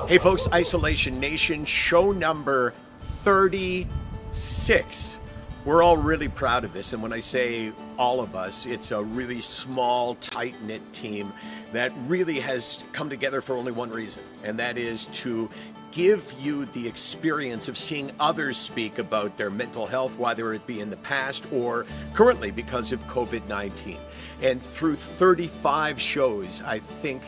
Hey folks, Isolation Nation, show number 36. We're all really proud of this, and when I say all of us, it's a really small, tight-knit team that really has come together for only one reason, and that is to give you the experience of seeing others speak about their mental health, whether it be in the past or currently because of COVID-19. And through 35 shows, I think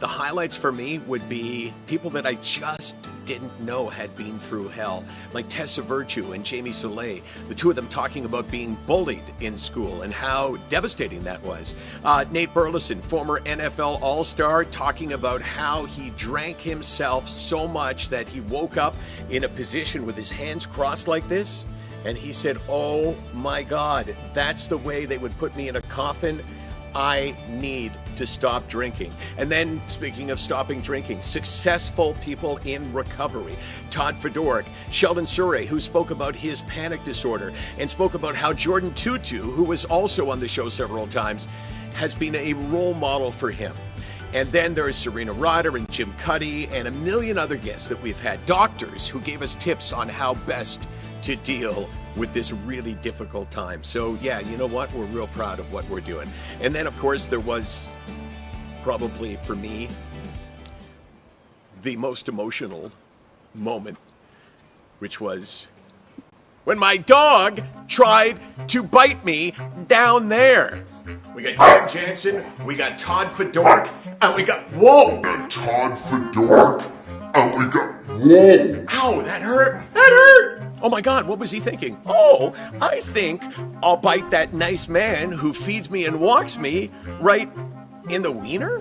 the highlights for me would be people that I just didn't know had been through hell, like Tessa Virtue and Jamie Soleil, the two of them talking about being bullied in school and how devastating that was. Nate Burleson, former NFL All-Star, talking about how he drank himself so much that he woke up in a position with his hands crossed like this, and he said, "Oh my God, that's the way they would put me in a coffin. I need to stop drinking." And then, speaking of stopping drinking, successful people in recovery. Todd Fedoruk, Sheldon Surrey, who spoke about his panic disorder and spoke about how Jordan Tutu, who was also on the show several times, has been a role model for him. And then there's Serena Ryder and Jim Cuddy and a million other guests that we've had. Doctors who gave us tips on how best to deal with this really difficult time. So yeah, you know what? We're real proud of what we're doing. And then, of course, there was probably, for me, the most emotional moment, which was when my dog tried to bite me down there. We got Dan Jansen, we got Todd Fedoruk, and we got, whoa! We got Todd Fedoruk, and we got, whoa! Ow, that hurt! That hurt! Oh my God, what was he thinking? Oh, I think I'll bite that nice man who feeds me and walks me right in the wiener?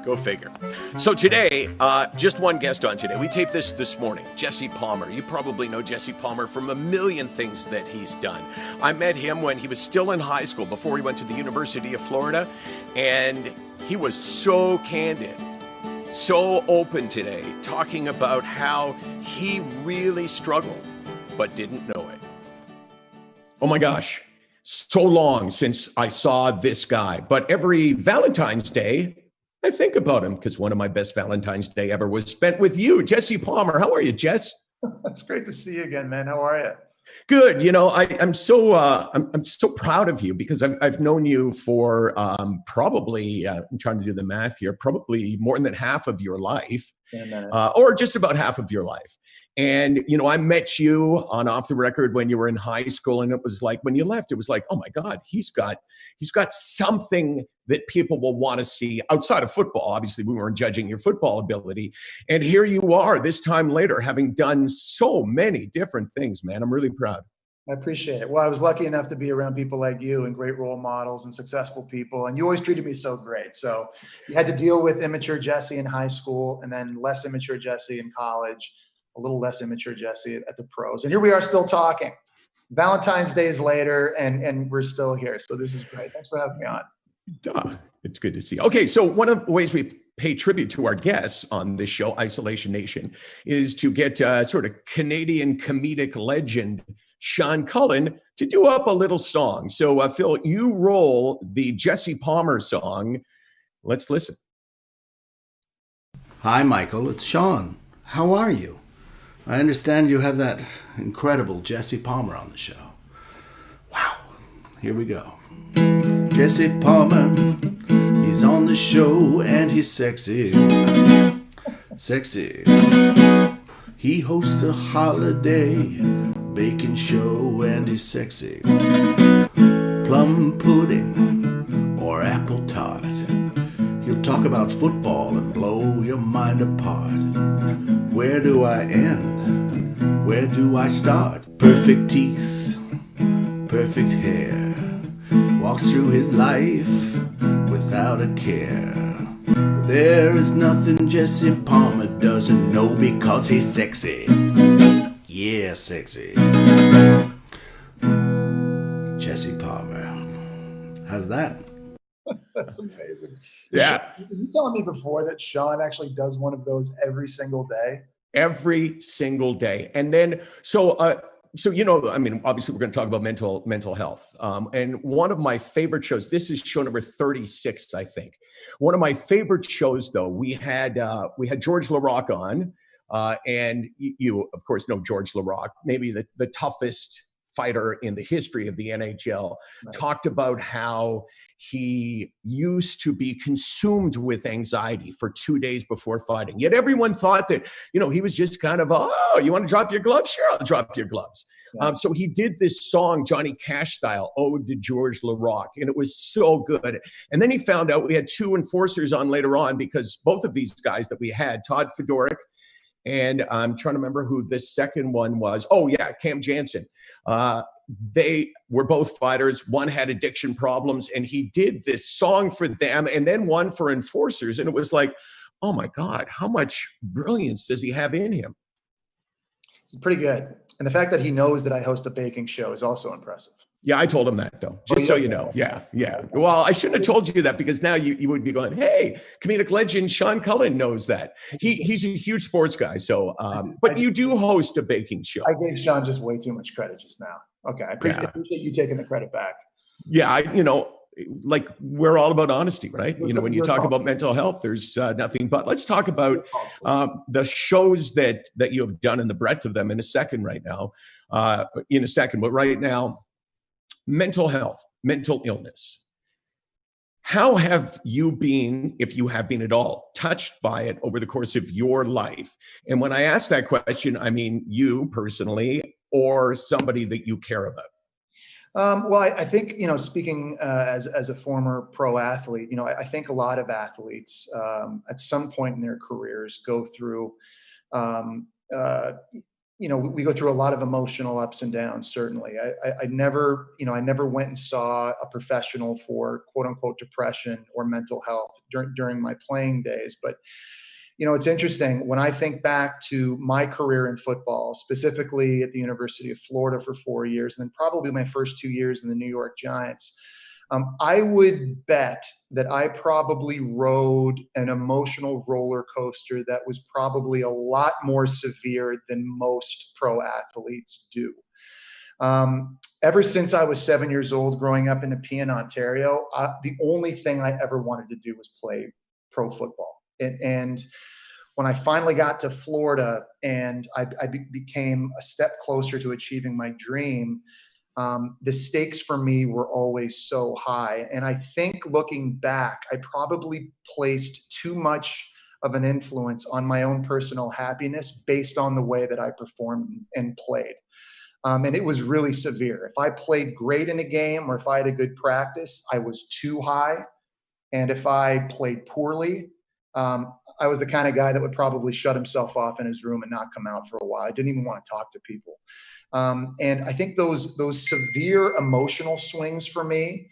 Go figure. So today, just one guest on today. We taped this morning, Jesse Palmer. You probably know Jesse Palmer from a million things that he's done. I met him when he was still in high school, before he went to the University of Florida, and he was so candid, so open today, talking about how he really struggled but didn't know it. Oh my gosh, so long since I saw this guy. But every Valentine's Day, I think about him because one of my best Valentine's Day ever was spent with you, Jesse Palmer. How are you, Jess? It's great to see you again, man. How are you? Good. You know, I'm so proud of you because I've known you for probably I'm trying to do the math here, probably more than half of your life, or just about half of your life. And, you know, I met you on Off the Record when you were in high school. And it was like, when you left, it was like, oh my God, he's got something that people will want to see outside of football. Obviously, we weren't judging your football ability. And here you are this time later, having done so many different things, man. I'm really proud. I appreciate it. Well, I was lucky enough to be around people like you and great role models and successful people. And you always treated me so great. So you had to deal with immature Jesse in high school and then less immature Jesse in college, a little less immature Jesse at the pros. And here we are still talking. Valentine's Days later, and we're still here. So this is great. Thanks for having me on. It's good to see. Okay, so one of the ways we pay tribute to our guests on this show, Isolation Nation, is to get sort of Canadian comedic legend Sean Cullen to do up a little song. So Phil, you roll the Jesse Palmer song. Let's listen. Hi, Michael. It's Sean. How are you? I understand you have that incredible Jesse Palmer on the show. Wow. Here we go. Jesse Palmer, he's on the show and he's sexy. Sexy. He hosts a holiday baking show and he's sexy. Plum pudding or apple tart. He'll talk about football and blow your mind apart. Where do I end? Where do I start? Perfect teeth, perfect hair. Walks through his life without a care. There is nothing Jesse Palmer doesn't know because he's sexy. Yeah, sexy. Jesse Palmer. How's that? That's amazing. Yeah. Were you telling me before that Sean actually does one of those every single day? Every single day. And then, so So, you know, I mean, obviously we're going to talk about mental health. And one of my favorite shows, this is show number 36, I think. One of my favorite shows, though, we had George LaRock on, and you of course know George LaRock, maybe the toughest fighter in the history of the NHL, Right. talked about how he used to be consumed with anxiety for 2 days before fighting. Yet everyone thought that, you know, he was just kind of, oh, you want to drop your gloves? Sure, I'll drop your gloves. Yeah. So he did this song, Johnny Cash style, Ode to George LaRock, and it was so good. And then he found out we had two enforcers on later on, because both of these guys that we had, Todd Fedoruk, and I'm trying to remember who the second one was. Oh, yeah, Cam Jansen. They were both fighters. One had addiction problems, and he did this song for them and then one for enforcers. And it was like, oh, my God, how much brilliance does he have in him? He's pretty good. And the fact that he knows that I host a baking show is also impressive. Yeah, I told him that, though, just so you know. Yeah. Well, I shouldn't have told you that, because now you would be going, hey, comedic legend Sean Cullen knows that. He's a huge sports guy. So, but you do host a baking show. I gave Sean just way too much credit just now. Okay, I appreciate you taking the credit back. Yeah, like we're all about honesty, right? You know, when you talk about mental health, there's nothing but. Let's talk about the shows that you have done and the breadth of them in a second. But right now, mental health, mental illness. How have you been, if you have been at all, touched by it over the course of your life? And when I ask that question, I mean you personally or somebody that you care about. Well, I think, you know, speaking as a former pro athlete, you know, I think a lot of athletes at some point in their careers go through, you know, we go through a lot of emotional ups and downs. Certainly, I never went and saw a professional for quote unquote depression or mental health during my playing days. But you know, it's interesting when I think back to my career in football, specifically at the University of Florida for 4 years, and then probably my first 2 years in the New York Giants. I would bet that I probably rode an emotional roller coaster that was probably a lot more severe than most pro athletes do. Ever since I was 7 years old, growing up in Nepean, Ontario, the only thing I ever wanted to do was play pro football. And when I finally got to Florida and I became a step closer to achieving my dream, the stakes for me were always so high. And I think looking back, I probably placed too much of an influence on my own personal happiness based on the way that I performed and played. And it was really severe. If I played great in a game or if I had a good practice, I was too high. And if I played poorly, I was the kind of guy that would probably shut himself off in his room and not come out for a while. I didn't even want to talk to people. And I think those severe emotional swings for me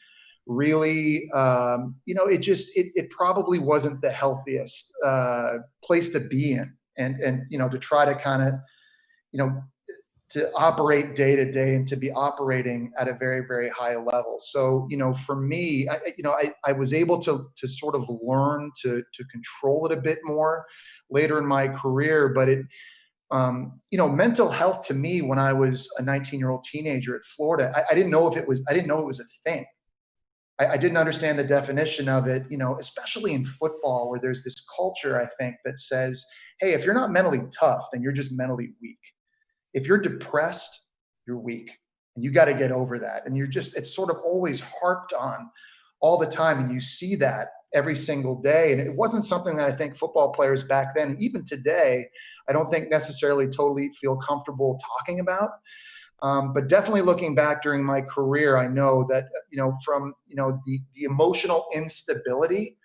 really, you know, it probably wasn't the healthiest place to be in. And you know, to try to kind of, you know, to operate day to day and to be operating at a very, very high level. So, you know, for me, I was able to sort of learn to control it a bit more later in my career. But it, you know, mental health to me when I was a 19-year-old teenager at Florida, I didn't know it was a thing. I didn't understand the definition of it, you know, especially in football where there's this culture, I think, that says, hey, if you're not mentally tough, then you're just mentally weak. If you're depressed, you're weak, and you got to get over that. And it's sort of always harped on all the time. And you see that every single day. And it wasn't something that I think football players back then, even today, I don't think necessarily totally feel comfortable talking about. But definitely looking back during my career, I know that, you know, from, you know, the emotional instability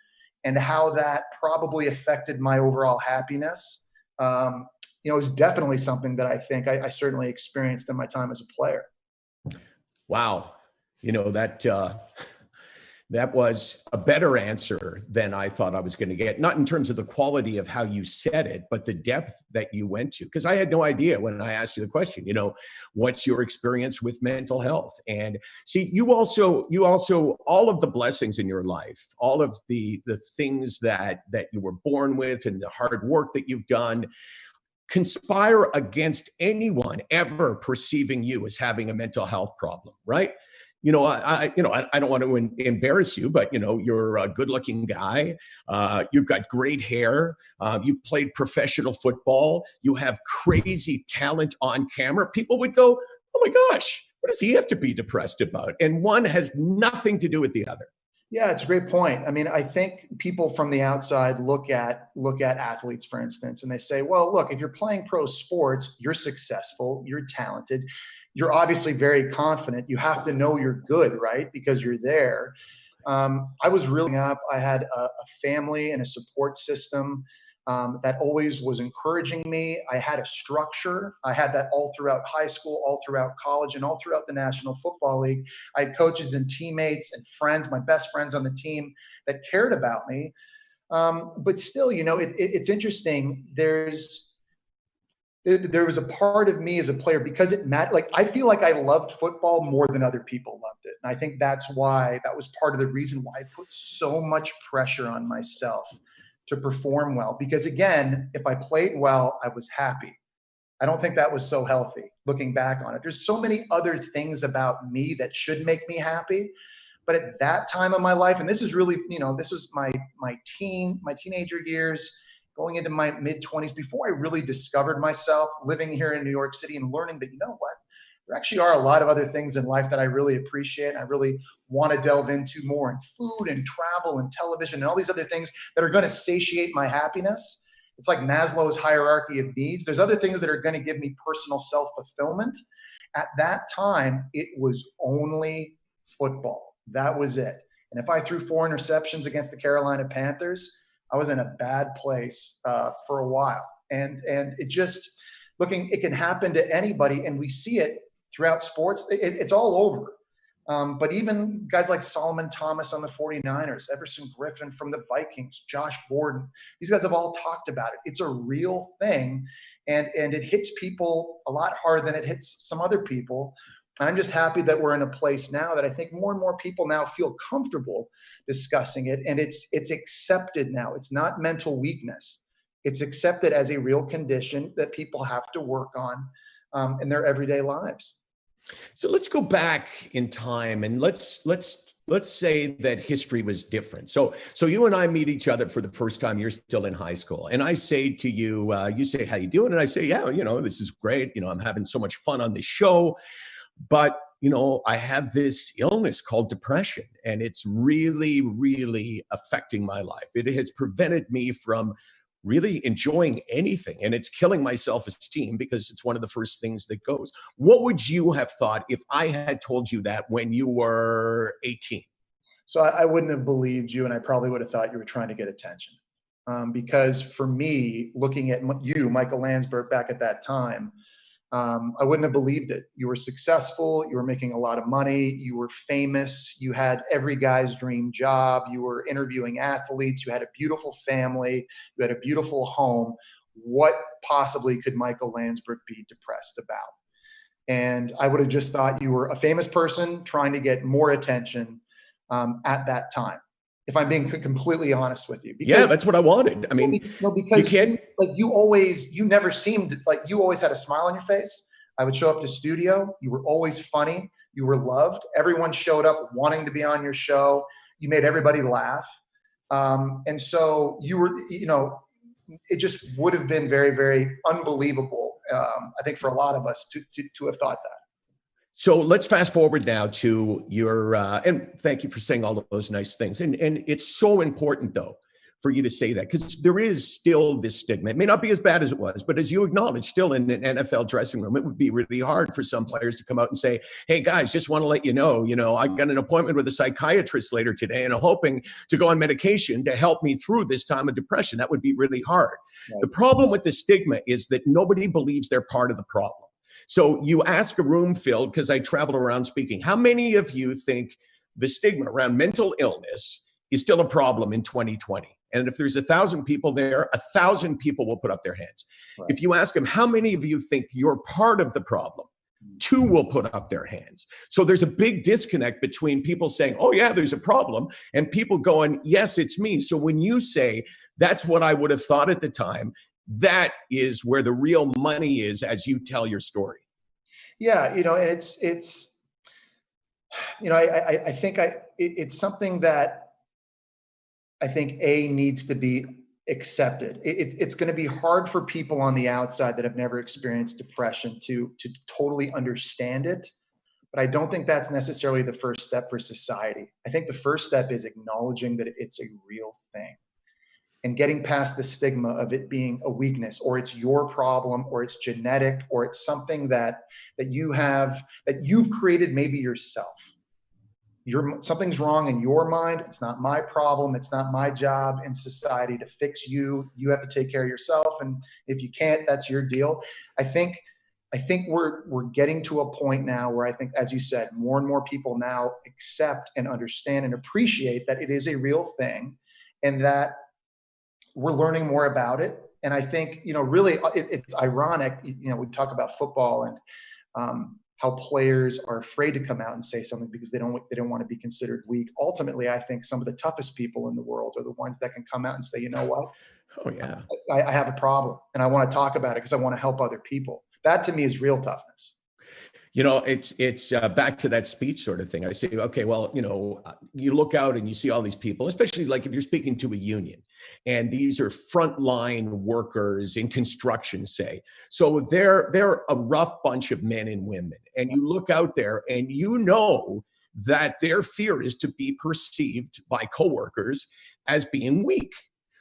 and how that probably affected my overall happiness, you know, is definitely something that I think I certainly experienced in my time as a player. Wow. You know, that was a better answer than I thought I was going to get. Not in terms of the quality of how you said it, but the depth that you went to. Because I had no idea when I asked you the question, you know, what's your experience with mental health? And see, you also, all of the blessings in your life, all of the things that you were born with and the hard work that you've done, conspire against anyone ever perceiving you as having a mental health problem, right? I don't want to embarrass you, but you're a good-looking guy. You've got great hair. You played professional football. You have crazy talent on camera. People would go, "Oh my gosh, what does he have to be depressed about?" And one has nothing to do with the other. Yeah, it's a great point. I mean, I think people from the outside look at athletes, for instance, and they say, well, look, if you're playing pro sports, you're successful, you're talented, you're obviously very confident. You have to know you're good, right? Because you're there. I was really up. I had a family and a support system that always was encouraging me. I had a structure. I had that all throughout high school, all throughout college, and all throughout the National Football League. I had coaches and teammates and friends, my best friends on the team, that cared about me. But still, it's interesting. There was a part of me as a player, because it mattered. Like, I feel like I loved football more than other people loved it. And I think that was part of the reason why I put so much pressure on myself to perform well. Because again, if I played well, I was happy. I don't think that was so healthy looking back on it. There's so many other things about me that should make me happy. But at that time of my life, and this is really, this was my teenager years, going into my mid-20s, before I really discovered myself, living here in New York City and learning that, there actually are a lot of other things in life that I really appreciate and I really want to delve into more, in food and travel and television and all these other things that are going to satiate my happiness. It's like Maslow's hierarchy of needs. There's other things that are going to give me personal self-fulfillment. At that time, it was only football. That was it. And if I threw 4 interceptions against the Carolina Panthers, I was in a bad place for a while. And it just, it can happen to anybody, and we see it throughout sports. It's all over. But even guys like Solomon Thomas on the 49ers, Everson Griffin from the Vikings, Josh Gordon, these guys have all talked about it. It's a real thing, and it hits people a lot harder than it hits some other people. I'm just happy that we're in a place now that I think more and more people now feel comfortable discussing it, and it's accepted now. It's not mental weakness. It's accepted as a real condition that people have to work on in their everyday lives. So let's go back in time, and let's say that history was different. So you and I meet each other for the first time. You're still in high school, and I say to you, you say, "How you doing?" And I say, "Yeah, this is great. I'm having so much fun on this show, but I have this illness called depression, and it's really, really affecting my life. It has prevented me from really enjoying anything, and it's killing my self-esteem because it's one of the first things that goes." What would you have thought if I had told you that when you were 18? So I wouldn't have believed you, and I probably would have thought you were trying to get attention. Because for me, looking at you, Michael Landsberg, back at that time, I wouldn't have believed it. You were successful. You were making a lot of money. You were famous. You had every guy's dream job. You were interviewing athletes. You had a beautiful family. You had a beautiful home. What possibly could Michael Landsberg be depressed about? And I would have just thought you were a famous person trying to get more attention at that time, if I'm being completely honest with you. Because, yeah, that's what I wanted. I mean, because you never seemed like, you always had a smile on your face. I would show up to studio. You were always funny. You were loved. Everyone showed up wanting to be on your show. You made everybody laugh. And so you were, it just would have been very, very unbelievable, I think, for a lot of us to have thought that. So let's fast forward now to your, and thank you for saying all of those nice things. And it's so important, though, for you to say that, because there is still this stigma. It may not be as bad as it was, but as you acknowledge, still in an NFL dressing room, it would be really hard for some players to come out and say, "Hey, guys, just want to let you know, I got an appointment with a psychiatrist later today, and I'm hoping to go on medication to help me through this time of depression." That would be really hard. Right. The problem with the stigma is that nobody believes they're part of the problem. So you ask a room filled, because I traveled around speaking, how many of you think the stigma around mental illness is still a problem in 2020? And if there's 1,000 people there, 1,000 people will put up their hands. Right. If you ask them, how many of you think you're part of the problem? 2 will put up their hands. So there's a big disconnect between people saying, "Oh yeah, there's a problem," and people going, "Yes, it's me." So when you say, "That's what I would have thought at the time," that is where the real money is as you tell your story. Yeah, and it's I think it's something that I think needs to be accepted. It's going to be hard for people on the outside that have never experienced depression to totally understand it. But I don't think that's necessarily the first step for society. I think the first step is acknowledging that it's a real thing and getting past the stigma of it being a weakness, or it's your problem, or it's genetic, or it's something that you've created maybe yourself. Something's wrong in your mind. It's not my problem. It's not my job in society to fix you. You have to take care of yourself. And if you can't, that's your deal. I think we're getting to a point now where I think, as you said, more and more people now accept and understand and appreciate that it is a real thing, and that we're learning more about it. And I think, really it's ironic, we talk about football and how players are afraid to come out and say something because they don't want to be considered weak. Ultimately, I think some of the toughest people in the world are the ones that can come out and say, you know what? Oh yeah. I have a problem and I want to talk about it because I want to help other people. That to me is real toughness. It's back to that speech sort of thing. I say, okay, well, you look out and you see all these people, especially like if you're speaking to a union, and these are frontline workers in construction, say. So they're a rough bunch of men and women. And you look out there and that their fear is to be perceived by coworkers as being weak.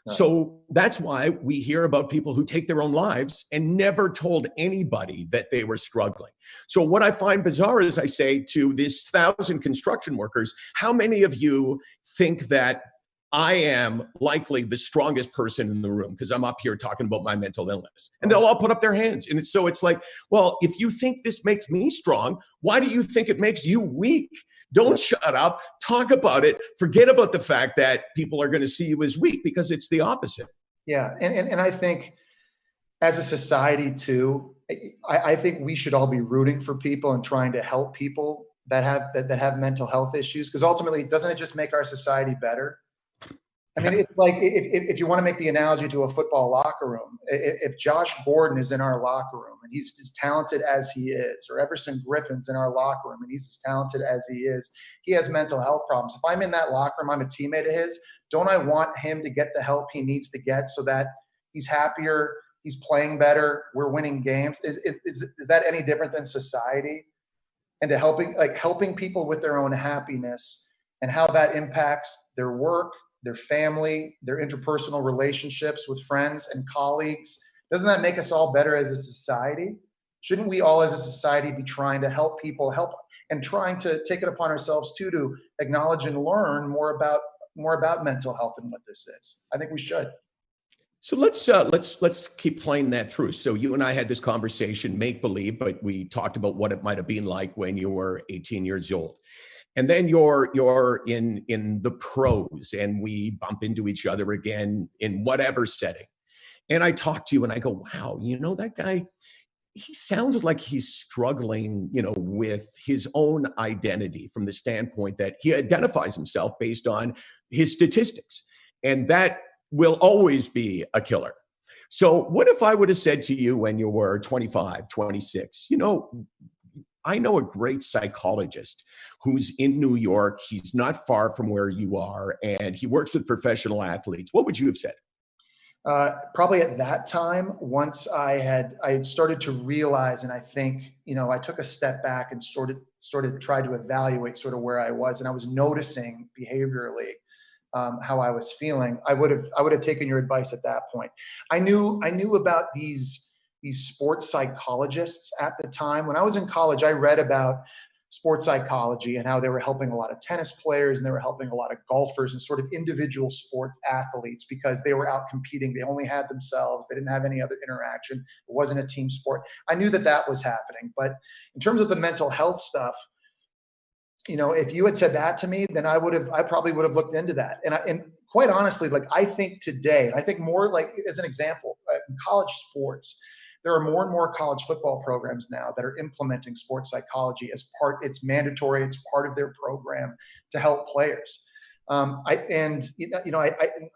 So that's why we hear about people who take their own lives and never told anybody that they were struggling. So what I find bizarre is I say to these 1,000 construction workers, how many of you think that I am likely the strongest person in the room because I'm up here talking about my mental illness? And they'll all put up their hands. And it's like, well, if you think this makes me strong, why do you think it makes you weak? Don't shut up. Talk about it. Forget about the fact that people are going to see you as weak, because it's the opposite. Yeah. And I think as a society too, I think we should all be rooting for people and trying to help people that have mental health issues, because ultimately, doesn't it just make our society better? I mean, it's like if you want to make the analogy to a football locker room, if Josh Gordon is in our locker room and he's as talented as he is, or Everson Griffin's in our locker room and he's as talented as he has mental health problems. If I'm in that locker room, I'm a teammate of his, don't I want him to get the help he needs to get so that he's happier, he's playing better, we're winning games? Is that any different than society? And to helping people with their own happiness and how that impacts their work, their family, their interpersonal relationships with friends and colleagues. Doesn't that make us all better as a society? Shouldn't we all as a society be trying to help people, and trying to take it upon ourselves too to acknowledge and learn more about mental health and what this is? I think we should. So let's keep playing that through. So you and I had this conversation, make believe, but we talked about what it might have been like when you were 18 years old. And then you're in the pros, and we bump into each other again in whatever setting. And I talk to you and I go, wow, that guy, he sounds like he's struggling, with his own identity from the standpoint that he identifies himself based on his statistics. And that will always be a killer. So what if I would have said to you when you were 25, 26, I know a great psychologist who's in New York. He's not far from where you are, and he works with professional athletes. What would you have said? Probably at that time, once I had started to realize, and I think, I took a step back and started to try to evaluate sort of where I was, and I was noticing behaviorally how I was feeling. I would have taken your advice at that point. I knew about these sports psychologists at the time. When I was in college, I read about sports psychology and how they were helping a lot of tennis players and they were helping a lot of golfers and sort of individual sport athletes because they were out competing. They only had themselves. They didn't have any other interaction. It wasn't a team sport. I knew that was happening. But in terms of the mental health stuff, if you had said that to me, then I probably would have looked into that. And quite honestly, I think today, I think more as an example, in college sports, there are more and more college football programs now that are implementing sports psychology as part. It's mandatory. It's part of their program to help players. I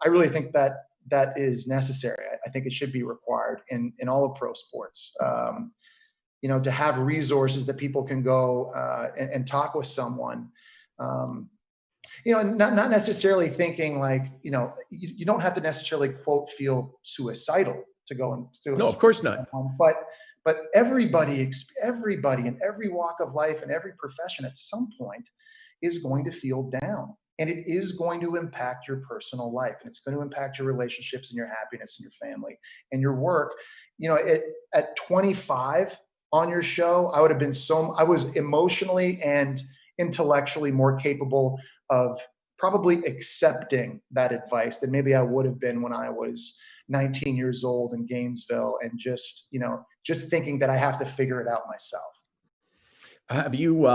really think that that is necessary. I think it should be required in all of pro sports. To have resources that people can go and talk with someone. Not necessarily thinking like, you don't have to necessarily quote feel suicidal to go and do it. No, of course not. But everybody in every walk of life and every profession at some point is going to feel down, and it is going to impact your personal life, and it's going to impact your relationships and your happiness and your family and your work. At 25 on your show, I was emotionally and intellectually more capable of probably accepting that advice than maybe I would have been when I was 19 years old in Gainesville and just thinking that I have to figure it out myself. Have you,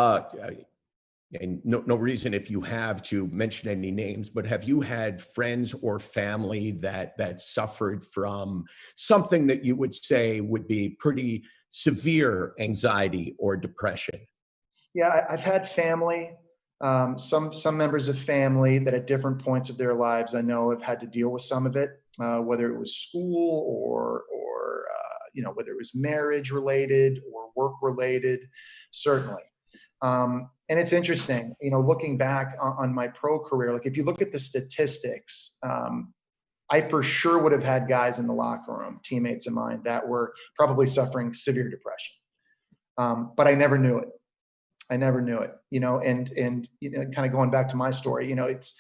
and no reason if you have to mention any names, but have you had friends or family that suffered from something that you would say would be pretty severe anxiety or depression? Yeah, I've had family, some members of family that at different points of their lives I know have had to deal with some of it, whether it was school or whether it was marriage related or work related, certainly. And it's interesting, looking back on my pro career, like if you look at the statistics, I for sure would have had guys in the locker room, teammates of mine, that were probably suffering severe depression. But I never knew it. And kind of going back to my story, it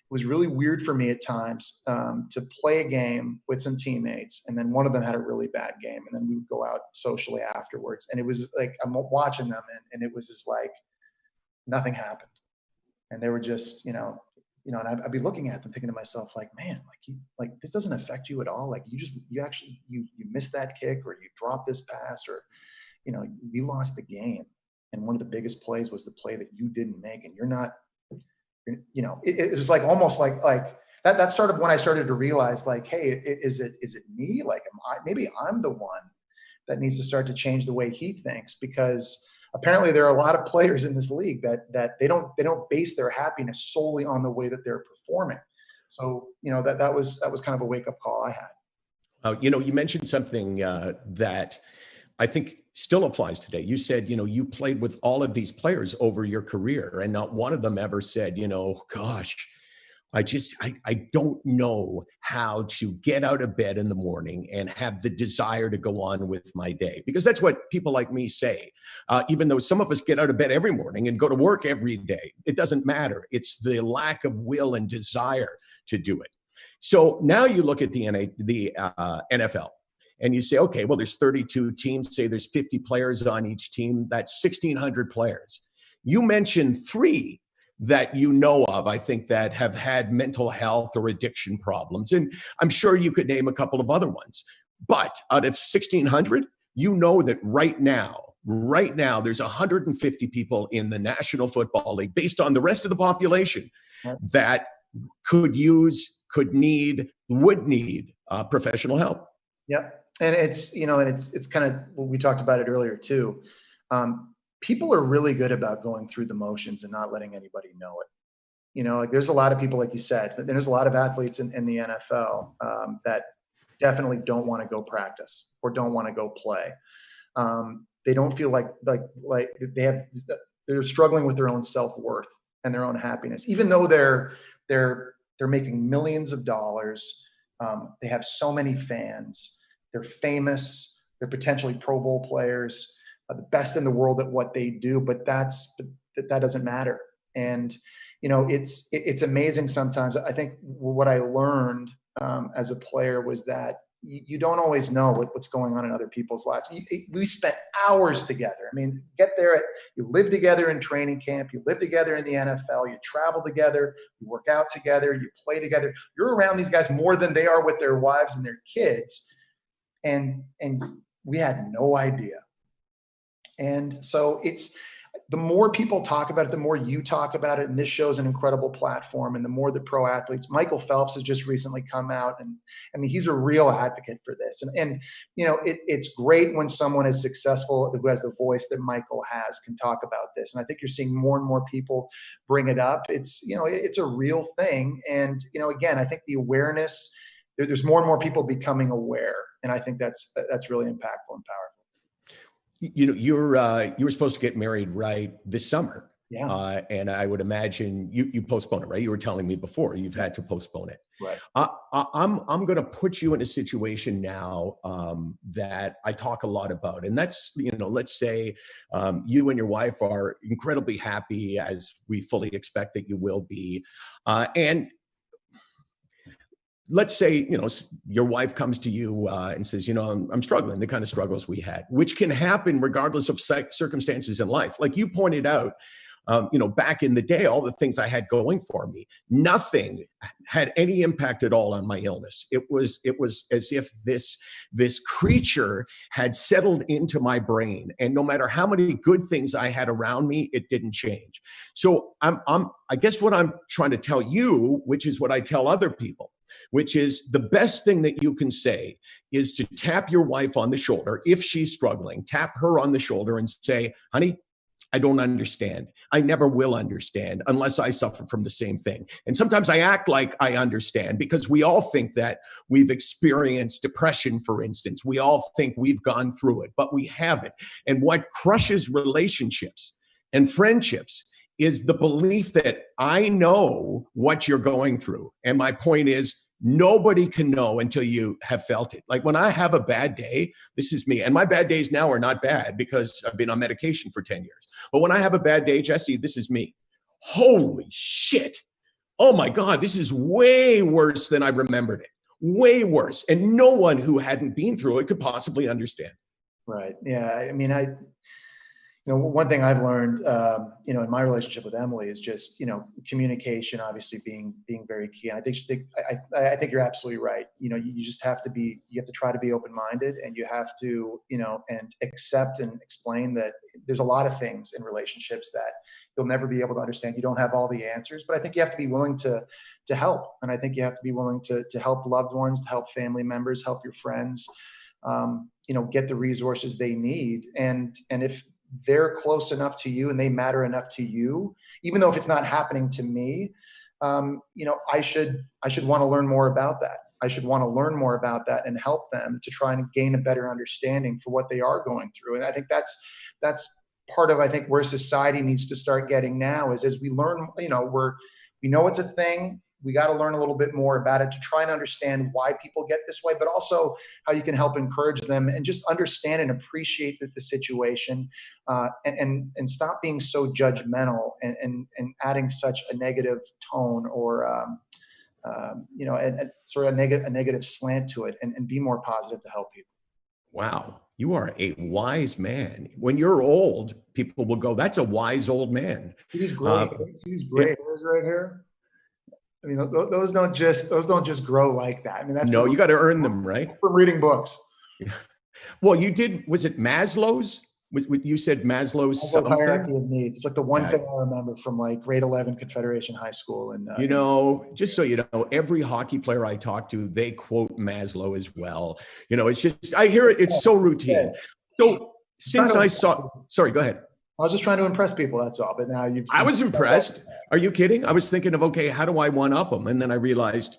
was really weird for me at times to play a game with some teammates, and then one of them had a really bad game, and then we would go out socially afterwards, and it was like I'm watching them, and it was just like nothing happened, and they were just and I'd be looking at them thinking to myself like, man, like this doesn't affect you at all, like you missed that kick, or you dropped this pass, or we lost the game. And one of the biggest plays was the play that you didn't make, and you're not, it was like almost like that started when I started to realize like, hey, is it me? Like, maybe I'm the one that needs to start to change the way he thinks, because apparently there are a lot of players in this league that they don't base their happiness solely on the way that they're performing. So, that was kind of a wake up call I had. You mentioned something that I think still applies today. You said, you played with all of these players over your career, and not one of them ever said, gosh, I don't know how to get out of bed in the morning and have the desire to go on with my day. Because that's what people like me say. Even though some of us get out of bed every morning and go to work every day, it doesn't matter. It's the lack of will and desire to do it. So now you look at the NFL. And you say, okay, well, there's 32 teams. Say there's 50 players on each team. That's 1,600 players. You mentioned 3 that you know of, I think, that have had mental health or addiction problems. And I'm sure you could name a couple of other ones. But out of 1,600, you know that right now, there's 150 people in the National Football League, based on the rest of the population, that would need professional help. Yep. And it's kind of, we talked about it earlier too. People are really good about going through the motions and not letting anybody know it. Like there's a lot of people, like you said, there's a lot of athletes in the NFL that definitely don't want to go practice or don't want to go play. They don't feel like they're struggling with their own self-worth and their own happiness, even though they're making millions of dollars. They have so many fans. They're famous. They're potentially Pro Bowl players, the best in the world at what they do. But that doesn't matter. And it's amazing sometimes. I think what I learned as a player was that you don't always know what's going on in other people's lives. We spent hours together. I mean, you live together in training camp, you live together in the NFL, you travel together, you work out together, you play together. You're around these guys more than they are with their wives and their kids. And we had no idea. And so the more people talk about it, the more you talk about it, and this show's an incredible platform, and the more the pro athletes. Michael Phelps has just recently come out, and I mean, he's a real advocate for this. And it's great when someone is successful who has the voice that Michael has can talk about this. And I think you're seeing more and more people bring it up. It's a real thing. And again, I think the awareness there's more and more people becoming aware. And I think that's really impactful and powerful. You know, you were supposed to get married right this summer. Yeah. And I would imagine you postponed it, right? You were telling me before you've had to postpone it. Right. I'm going to put you in a situation now that I talk a lot about, and that's, you know, let's say you and your wife are incredibly happy, as we fully expect that you will be, and let's say, you know, your wife comes to you and says, you know, I'm struggling, the kind of struggles we had, which can happen regardless of circumstances in life. Like you pointed out, you know, back in the day, all the things I had going for me, nothing had any impact at all on my illness. It was as if this creature had settled into my brain, and no matter how many good things I had around me, it didn't change. So I guess what I'm trying to tell you, which is what I tell other people, which is the best thing that you can say is to tap your wife on the shoulder. If she's struggling, tap her on the shoulder and say, honey, I don't understand. I never will understand unless I suffer from the same thing. And sometimes I act like I understand because we all think that we've experienced depression, for instance. We all think we've gone through it, but we haven't. And what crushes relationships and friendships is the belief that I know what you're going through. And my point is, nobody can know until you have felt it. Like when I have a bad day, this is me. And my bad days now are not bad because I've been on medication for 10 years. But when I have a bad day, Jesse, this is me. Holy shit. Oh my God, this is way worse than I remembered it. Way worse. And no one who hadn't been through it could possibly understand. Right. Yeah. I mean, you know, one thing I've learned, you know, in my relationship with Emily is just, you know, communication obviously being very key. And I think you're absolutely right. You know, you just have to try to be open-minded, and you have to, you know, and accept and explain that there's a lot of things in relationships that you'll never be able to understand. You don't have all the answers, but I think you have to be willing to help. And I think you have to be willing to help loved ones, to help family members, help your friends, you know, get the resources they need. And if they're close enough to you and they matter enough to you, even though if it's not happening to me, you know, I should want to learn more about that. I should want to learn more about that and help them to try and gain a better understanding for what they are going through. And I think that's part of, I think, where society needs to start getting now is as we learn, you know, we know it's a thing. We got to learn a little bit more about it to try and understand why people get this way, but also how you can help encourage them and just understand and appreciate the situation, and stop being so judgmental and adding such a negative tone or, you know, and sort of a negative slant to it, and be more positive to help people. Wow. You are a wise man. When you're old, people will go, that's a wise old man. These gray hairs right here. I mean, those don't just grow like that. I mean, that's no, you got to earn them, right? From reading books. Well, you did. Was it Maslow's? You said Maslow's hierarchy of needs. It's like the one thing I remember from like grade 11 Confederation High School. And you know, just so you know, every hockey player I talk to, they quote Maslow as well. You know, it's just I hear it. It's so routine. So since I saw, sorry, go ahead. I was just trying to impress people, that's all. But now I was impressed. Are you kidding? I was thinking of, okay, how do I one-up them? And then I realized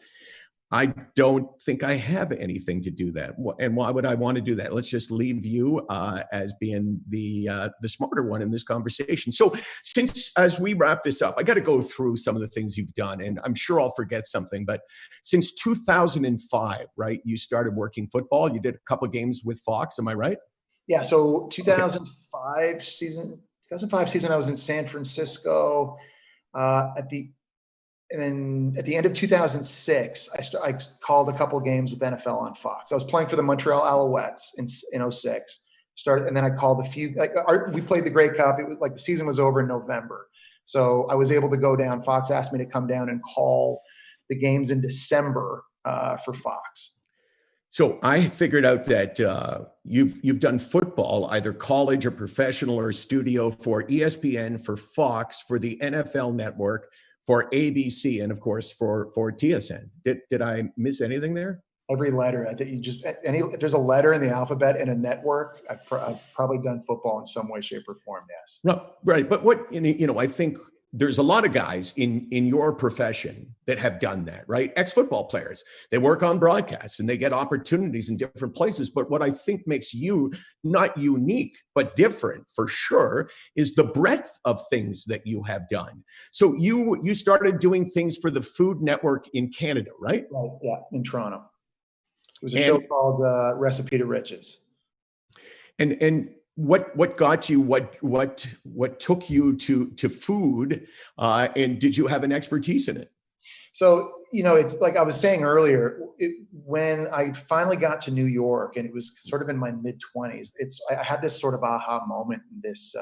I don't think I have anything to do that. And why would I want to do that? Let's just leave you as being the smarter one in this conversation. So as we wrap this up, I got to go through some of the things you've done, and I'm sure I'll forget something, but since 2005, right, you started working football. You did a couple of games with Fox, am I right? Yeah, so 2005 season, I was in San Francisco. At the end of 2006, I called a couple games with NFL on Fox. I was playing for the Montreal Alouettes in 06. And then I called a few. We played the Grey Cup. It was like the season was over in November, so I was able to go down. Fox asked me to come down and call the games in December for Fox. So I figured out that you've done football, either college or professional or studio, for ESPN, for Fox, for the NFL Network, for ABC, and of course for TSN. Did I miss anything there? Every letter. I think if there's a letter in the alphabet in a network, I've probably done football in some way, shape, or form. Yes. Right. But what, you know, I think there's a lot of guys in your profession that have done that, right? Ex-football players, they work on broadcasts and they get opportunities in different places. But what I think makes you not unique, but different for sure, is the breadth of things that you have done. So you started doing things for the Food Network in Canada, right? Right. Yeah, in Toronto. It was a show called Recipe to Riches. And what got you, what took you to food, and did you have an expertise in it? So, it's like I was saying earlier, when I finally got to New York, and it was sort of in my mid-20s, I had this sort of aha moment, this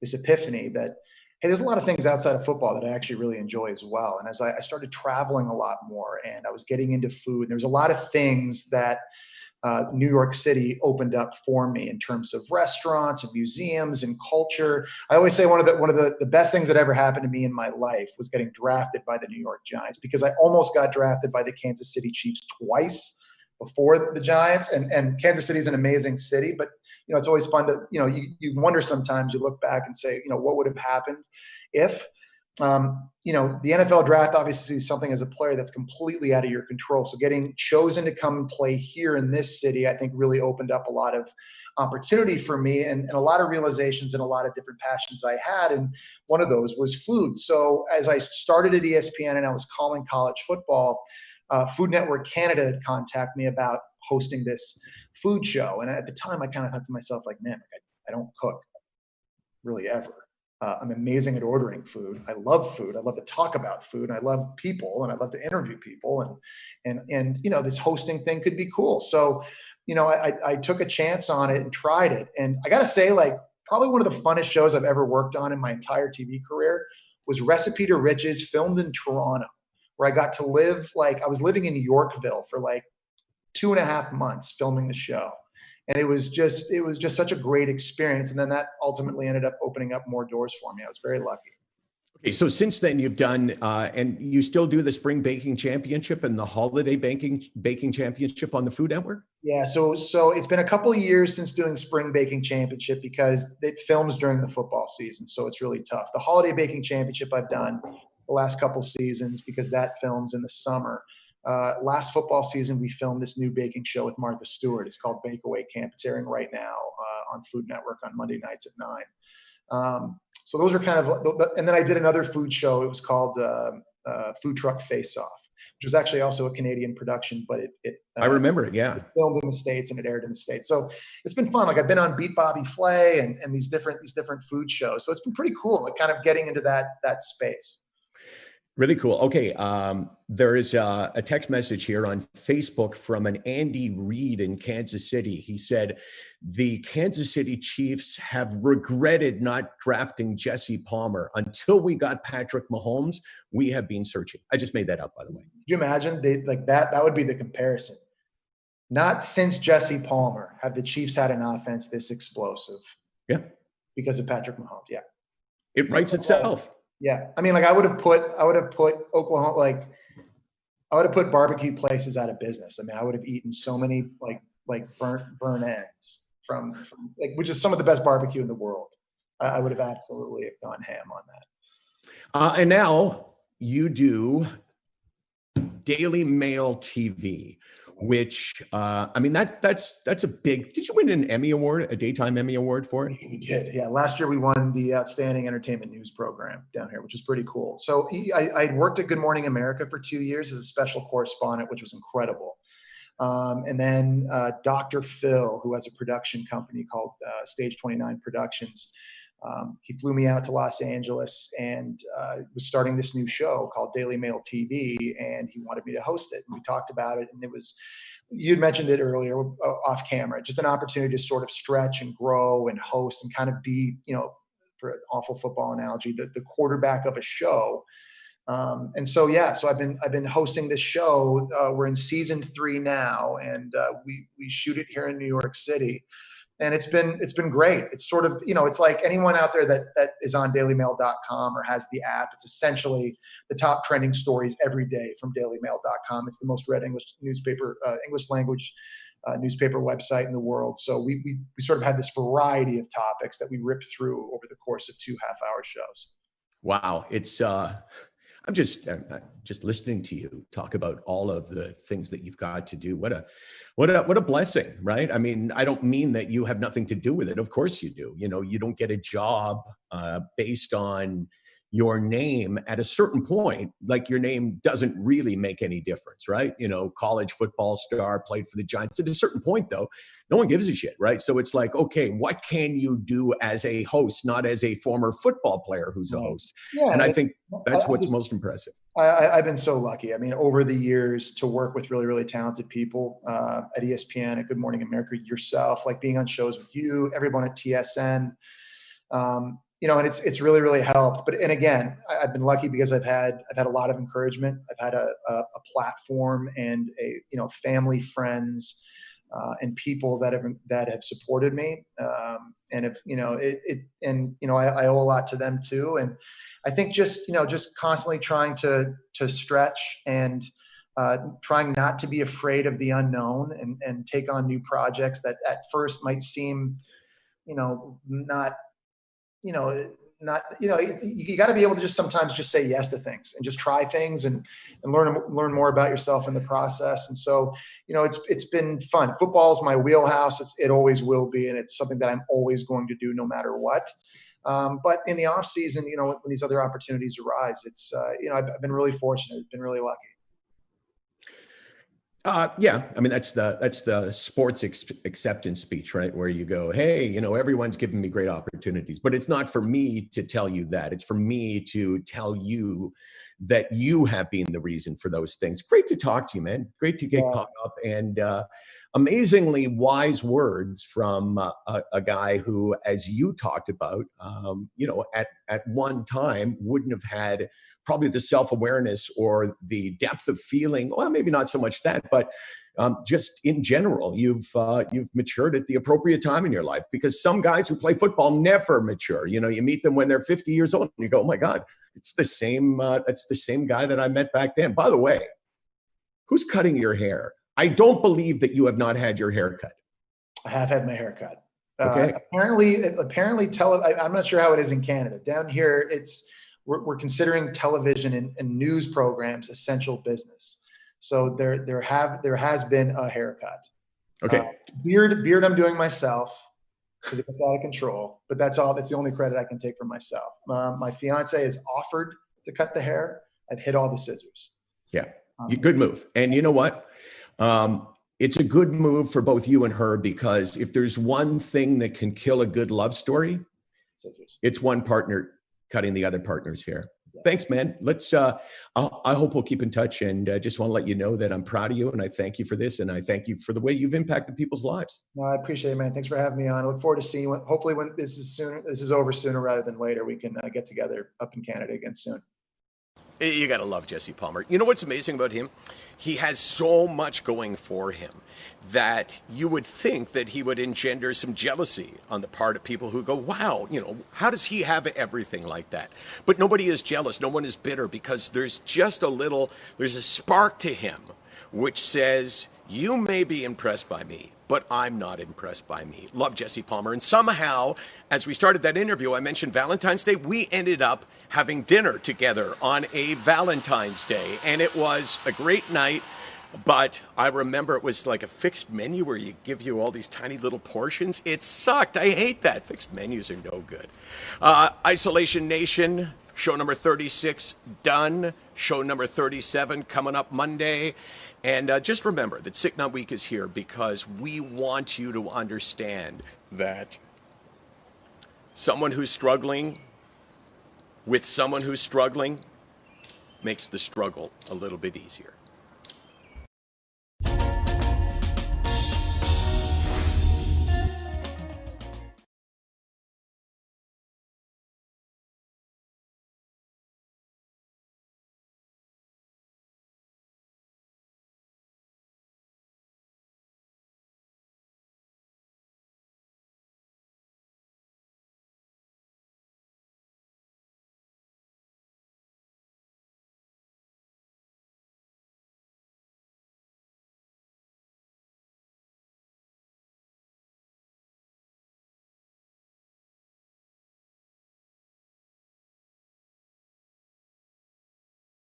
epiphany that, hey, there's a lot of things outside of football that I actually really enjoy as well. And as I started traveling a lot more, and I was getting into food, there was a lot of things that New York City opened up for me in terms of restaurants and museums and culture. I always say one of the best things that ever happened to me in my life was getting drafted by the New York Giants, because I almost got drafted by the Kansas City Chiefs twice before the Giants. And Kansas City is an amazing city, but it's always fun to, you wonder sometimes, you look back and say, what would have happened if, the NFL draft obviously is something as a player that's completely out of your control. So getting chosen to come and play here in this city, I think really opened up a lot of opportunity for me, and a lot of realizations and a lot of different passions I had. And one of those was food. So as I started at ESPN and I was calling college football, Food Network Canada had contacted me about hosting this food show. And at the time I kind of thought to myself, like, man, I don't cook really ever. I'm amazing at ordering food. I love food. I love to talk about food. And I love people, and I love to interview people. And this hosting thing could be cool. So, I took a chance on it and tried it. And I got to say, like, probably one of the funnest shows I've ever worked on in my entire TV career was Recipe to Riches, filmed in Toronto, where I got to live, like, I was living in Yorkville for like 2.5 months filming the show. And it was just such a great experience. And then that ultimately ended up opening up more doors for me. I was very lucky. Okay, so since then you've done, and you still do the Spring Baking Championship and the Holiday Baking Championship on the Food Network? Yeah, so it's been a couple of years since doing Spring Baking Championship, because it films during the football season, so it's really tough. The Holiday Baking Championship I've done the last couple seasons, because that films in the summer. Last football season, we filmed this new baking show with Martha Stewart. It's called Bake Away Camp. It's airing right now on Food Network on Monday nights at 9. So those are kind of, and then I did another food show. It was called Food Truck Face Off, which was actually also a Canadian production, but I remember it. Yeah, it filmed in the States and it aired in the States. So it's been fun. Like, I've been on Beat Bobby Flay and these different food shows. So it's been pretty cool, like, kind of getting into that space. Really cool. Okay. There is a text message here on Facebook from an Andy Reid in Kansas City. He said, the Kansas City Chiefs have regretted not drafting Jesse Palmer. Until we got Patrick Mahomes, we have been searching. I just made that up, by the way. Could you imagine that would be the comparison. Not since Jesse Palmer have the Chiefs had an offense this explosive. Yeah. Because of Patrick Mahomes. Yeah. It writes itself. Yeah. I mean, like, I would have put Oklahoma, like, I would have put barbecue places out of business. I mean, I would have eaten so many like burnt ends from like, which is some of the best barbecue in the world. I would have absolutely gone ham on that. And now you do Daily Mail TV, which I mean, that's a big. Did you win an Emmy Award, a daytime Emmy Award for it? We did, yeah. Last year we won the Outstanding Entertainment News Program down here, which is pretty cool. So I worked at Good Morning America for 2 years as a special correspondent, which was incredible. And then Dr. Phil, who has a production company called Stage 29 Productions, he flew me out to Los Angeles and was starting this new show called Daily Mail TV, and he wanted me to host it. And we talked about it, and it was, you'd mentioned it earlier off camera, just an opportunity to sort of stretch and grow and host and kind of be, for an awful football analogy, the quarterback of a show. And so, yeah, so I've been hosting this show. We're in season 3 now, and we shoot it here in New York City. And it's been great. It's sort of, it's like anyone out there that is on dailymail.com or has the app. It's essentially the top trending stories every day from dailymail.com. It's the most read English language newspaper website in the world. So we sort of had this variety of topics that we ripped through over the course of 2 half-hour shows. Wow, I'm just listening to you talk about all of the things that you've got to do. What a blessing, right? I mean, I don't mean that you have nothing to do with it. Of course you do. You know, you don't get a job based on your name at a certain point. Like, your name doesn't really make any difference, right? You know, college football star, played for the Giants. At a certain point, though, no one gives a shit, right? So it's like, okay, what can you do as a host, not as a former football player who's a host? Yeah, And I and think that's what's most impressive. I've been so lucky. I mean, over the years, to work with really, really talented people at ESPN, at Good Morning America, yourself, like being on shows with you, everyone at TSN, you know, and it's really, really helped. But, and again, I've been lucky because I've had a lot of encouragement. I've had a platform and family, friends, and people that have supported me, and if I owe a lot to them too. And I think just constantly trying to stretch and trying not to be afraid of the unknown, and take on new projects that at first might seem, not, you got to be able to just sometimes just say yes to things and just try things and learn more about yourself in the process. And so, it's been fun. Football is my wheelhouse. It always will be. And it's something that I'm always going to do no matter what. But in the off season, when these other opportunities arise, it's, I've been really fortunate. I've been really lucky. Yeah, I mean, that's the sports acceptance speech, right? Where you go, hey, everyone's giving me great opportunities, but it's not for me to tell you that. It's for me to tell you that you have been the reason for those things. Great to talk to you, man. Great to get caught up, and amazingly wise words from a guy who, as you talked about, at one time wouldn't have had probably the self-awareness or the depth of feeling. Well, maybe not so much that, but just in general, you've matured at the appropriate time in your life, because some guys who play football never mature. You meet them when they're 50 years old and you go, oh my God, it's the same. That's the same guy that I met back then. By the way, who's cutting your hair? I don't believe that you have not had your hair cut. I have had my hair cut. Okay. Apparently, I'm not sure how it is in Canada. Down here, we're considering television and news programs essential business. So there has been a haircut. Okay. Beard I'm doing myself because it gets out of control. But that's all. That's the only credit I can take for myself. My fiance has offered to cut the hair. I've hit all the scissors. Yeah, good move. And you know what? It's a good move for both you and her, because if there's one thing that can kill a good love story, Scissors. It's one partner cutting the other partner's hair. Yeah. Thanks, man. I hope we'll keep in touch, and just want to let you know that I'm proud of you, and I thank you for this, and I thank you for the way you've impacted people's lives. No, I appreciate it, man. Thanks for having me on. I look forward to seeing you. Hopefully when this is over sooner rather than later, we can get together up in Canada again soon. You got to love Jesse Palmer. You know what's amazing about him? He has so much going for him that you would think that he would engender some jealousy on the part of people who go, wow, how does he have everything like that? But nobody is jealous. No one is bitter, because there's a spark to him which says, you may be impressed by me, but I'm not impressed by me. Love Jesse Palmer. And somehow, as we started that interview, I mentioned Valentine's Day. We ended up having dinner together on a Valentine's Day, and it was a great night. But I remember it was like a fixed menu where you give you all these tiny little portions. It sucked. I hate that. Fixed menus are no good. Isolation Nation, show number 36 done. Show number 37 coming up Monday. And just remember that Sick Not Weak is here because we want you to understand that someone who's struggling with someone who's struggling makes the struggle a little bit easier.